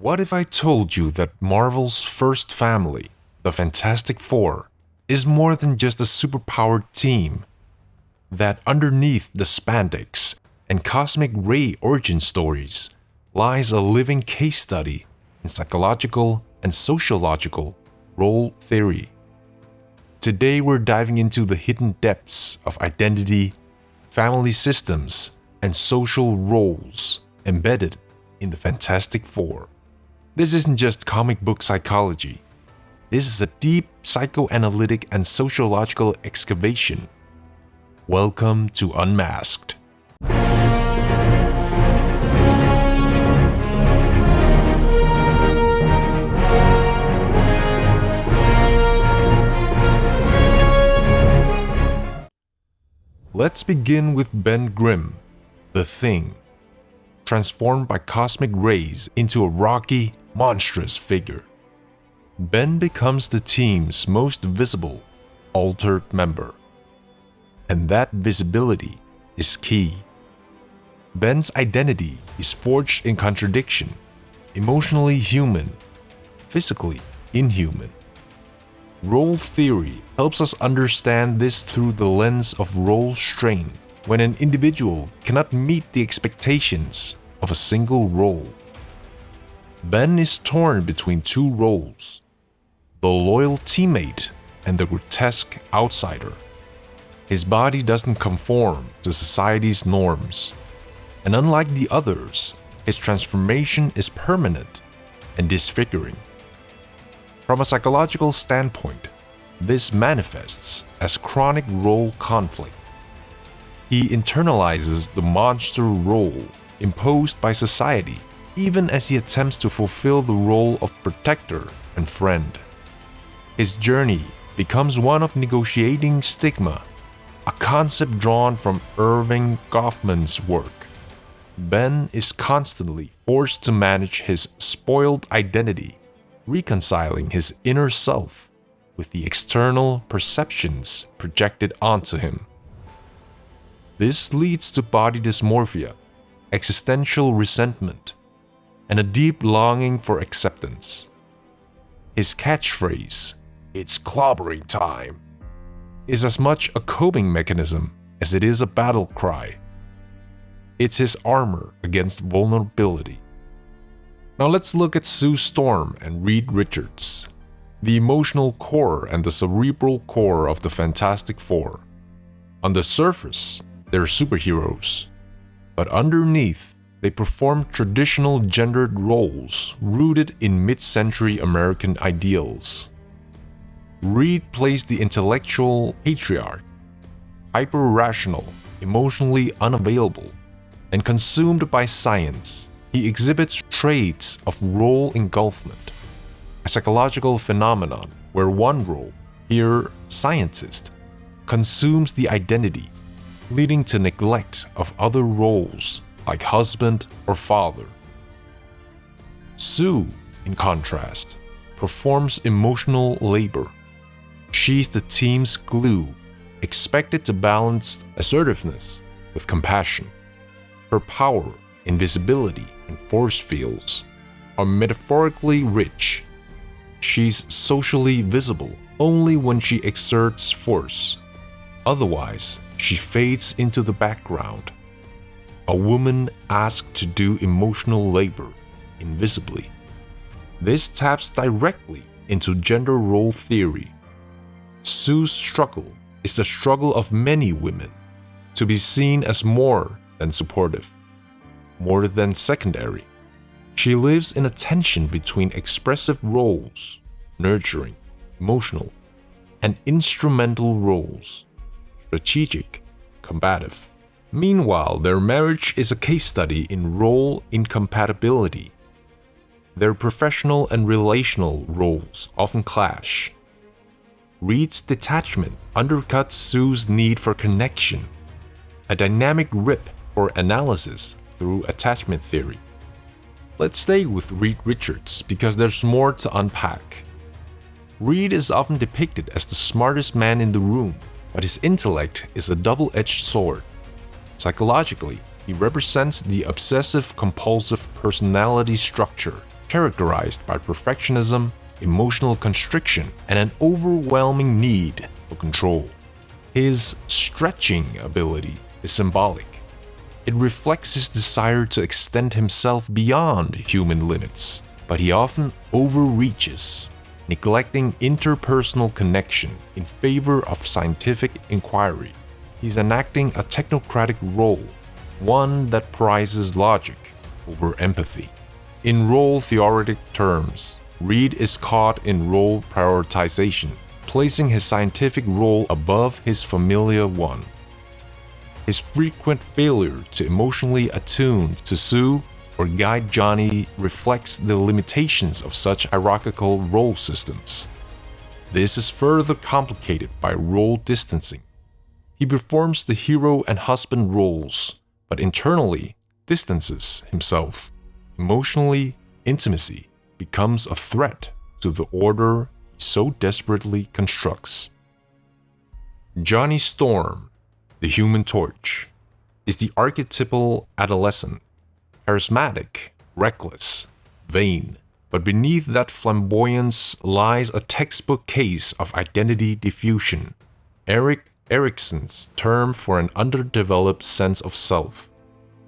What if I told you that Marvel's first family, the Fantastic Four, is more than just a superpowered team? That underneath the spandex and cosmic ray origin stories lies a living case study in psychological and sociological role theory. Today we're diving into the hidden depths of identity, family systems, and social roles embedded in the Fantastic Four. This isn't just comic book psychology. This is a deep psychoanalytic and sociological excavation. Welcome to Unmasked. Let's begin with Ben Grimm, the Thing, transformed by cosmic rays into a rocky, monstrous figure. Ben becomes the team's most visible, altered member. And that visibility is key. Ben's identity is forged in contradiction, emotionally human, physically inhuman. Role theory helps us understand this through the lens of role strain, when an individual cannot meet the expectations of a single role. Ben is torn between two roles, the loyal teammate and the grotesque outsider. His body doesn't conform to society's norms, and unlike the others, his transformation is permanent and disfiguring. From a psychological standpoint, this manifests as chronic role conflict. He internalizes the monster role imposed by society, even as he attempts to fulfill the role of protector and friend. His journey becomes one of negotiating stigma, a concept drawn from Irving Goffman's work. Ben is constantly forced to manage his spoiled identity, reconciling his inner self with the external perceptions projected onto him. This leads to body dysmorphia, existential resentment, and a deep longing for acceptance. His catchphrase, "It's clobbering time," is as much a coping mechanism as it is a battle cry. It's his armor against vulnerability. Now let's look at Sue Storm and Reed Richards, the emotional core and the cerebral core of the Fantastic Four. On the surface, they're superheroes, but underneath, they perform traditional gendered roles rooted in mid-century American ideals. Reed plays the intellectual patriarch, hyper-rational, emotionally unavailable, and consumed by science. He exhibits traits of role engulfment, a psychological phenomenon where one role, here scientist, consumes the identity, leading to neglect of other roles like husband or father. Sue, in contrast, performs emotional labor. She's the team's glue, expected to balance assertiveness with compassion. Her power, invisibility, and force fields are metaphorically rich. She's socially visible only when she exerts force. Otherwise, she fades into the background. A woman asked to do emotional labor invisibly. This taps directly into gender role theory. Sue's struggle is the struggle of many women to be seen as more than supportive, more than secondary. She lives in a tension between expressive roles, nurturing, emotional, and instrumental roles, strategic, combative. Meanwhile, their marriage is a case study in role incompatibility. Their professional and relational roles often clash. Reed's detachment undercuts Sue's need for connection, a dynamic rip for analysis through attachment theory. Let's stay with Reed Richards because there's more to unpack. Reed is often depicted as the smartest man in the room, but his intellect is a double-edged sword. Psychologically, he represents the obsessive-compulsive personality structure characterized by perfectionism, emotional constriction, and an overwhelming need for control. His stretching ability is symbolic. It reflects his desire to extend himself beyond human limits, but he often overreaches, neglecting interpersonal connection in favor of scientific inquiry. He's enacting a technocratic role, one that prizes logic over empathy. In role-theoretic terms, Reed is caught in role prioritization, placing his scientific role above his familial one. His frequent failure to emotionally attune to Sue or guide Johnny reflects the limitations of such hierarchical role systems. This is further complicated by role distancing. He performs the hero and husband roles, but internally distances himself. Emotionally, intimacy becomes a threat to the order he so desperately constructs. Johnny Storm, the Human Torch, is the archetypal adolescent, charismatic, reckless, vain, but beneath that flamboyance lies a textbook case of identity diffusion, Erik Erikson's term for an underdeveloped sense of self.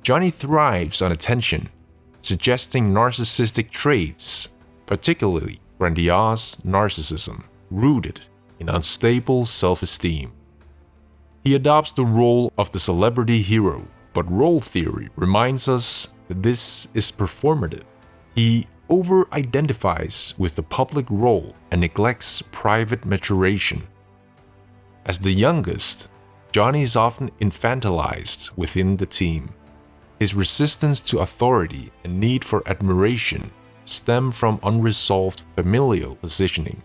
Johnny thrives on attention, suggesting narcissistic traits, particularly grandiose narcissism, rooted in unstable self-esteem. He adopts the role of the celebrity hero, but role theory reminds us that this is performative. He over-identifies with the public role and neglects private maturation. As the youngest, Johnny is often infantilized within the team. His resistance to authority and need for admiration stem from unresolved familial positioning.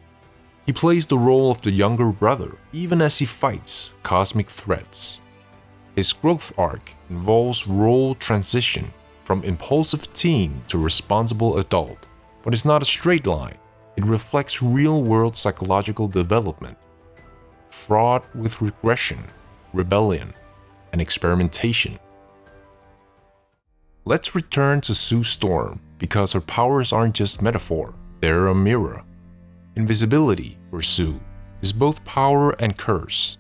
He plays the role of the younger brother even as he fights cosmic threats. His growth arc involves role transition from impulsive teen to responsible adult, but it's not a straight line. It reflects real-world psychological development, fraught with regression, rebellion, and experimentation. Let's return to Sue Storm because her powers aren't just metaphor, they're a mirror. Invisibility, for Sue, is both power and curse.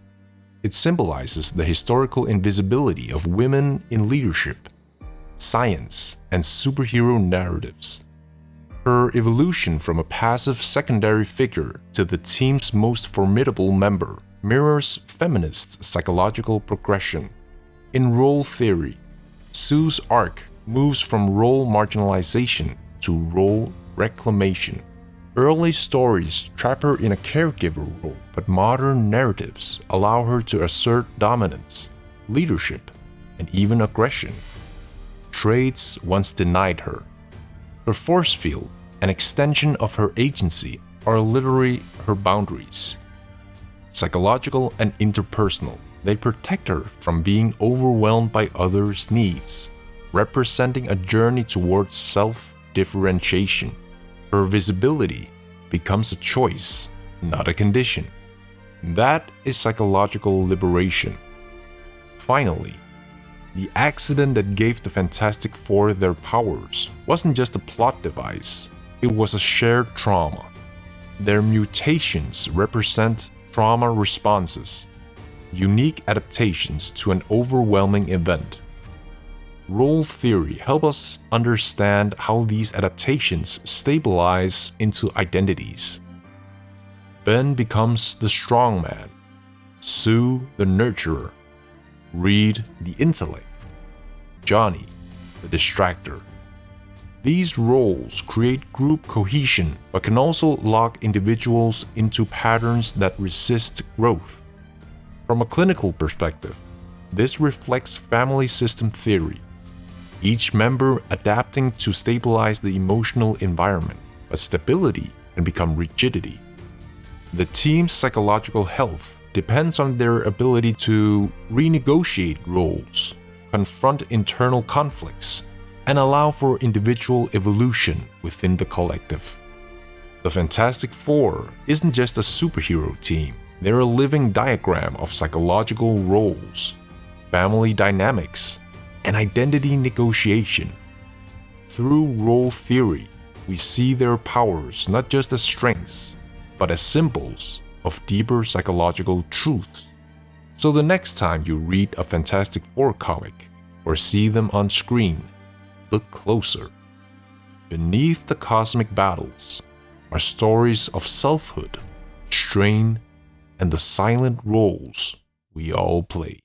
It symbolizes the historical invisibility of women in leadership, science, and superhero narratives. Her evolution from a passive secondary figure to the team's most formidable member mirrors feminist psychological progression. In role theory, Sue's arc moves from role marginalization to role reclamation. Early stories trap her in a caregiver role, but modern narratives allow her to assert dominance, leadership, and even aggression, traits once denied her. Her force field, an extension of her agency, are literally her boundaries. Psychological and interpersonal, they protect her from being overwhelmed by others' needs, representing a journey towards self-differentiation. Her visibility becomes a choice, not a condition. That is psychological liberation. Finally, the accident that gave the Fantastic Four their powers wasn't just a plot device, it was a shared trauma. Their mutations represent trauma responses, unique adaptations to an overwhelming event. Role theory helps us understand how these adaptations stabilize into identities. Ben becomes the strong man, Sue the nurturer, Reed the intellect, Johnny the distractor. These roles create group cohesion but can also lock individuals into patterns that resist growth. From a clinical perspective, this reflects family system theory, each member adapting to stabilize the emotional environment, but stability can become rigidity. The team's psychological health depends on their ability to renegotiate roles, confront internal conflicts, and allow for individual evolution within the collective. The Fantastic Four isn't just a superhero team, they're a living diagram of psychological roles, family dynamics, and identity negotiation. Through role theory, we see their powers not just as strengths, but as symbols of deeper psychological truths. So the next time you read a Fantastic Four comic or see them on screen, look closer. Beneath the cosmic battles are stories of selfhood, strain, and the silent roles we all play.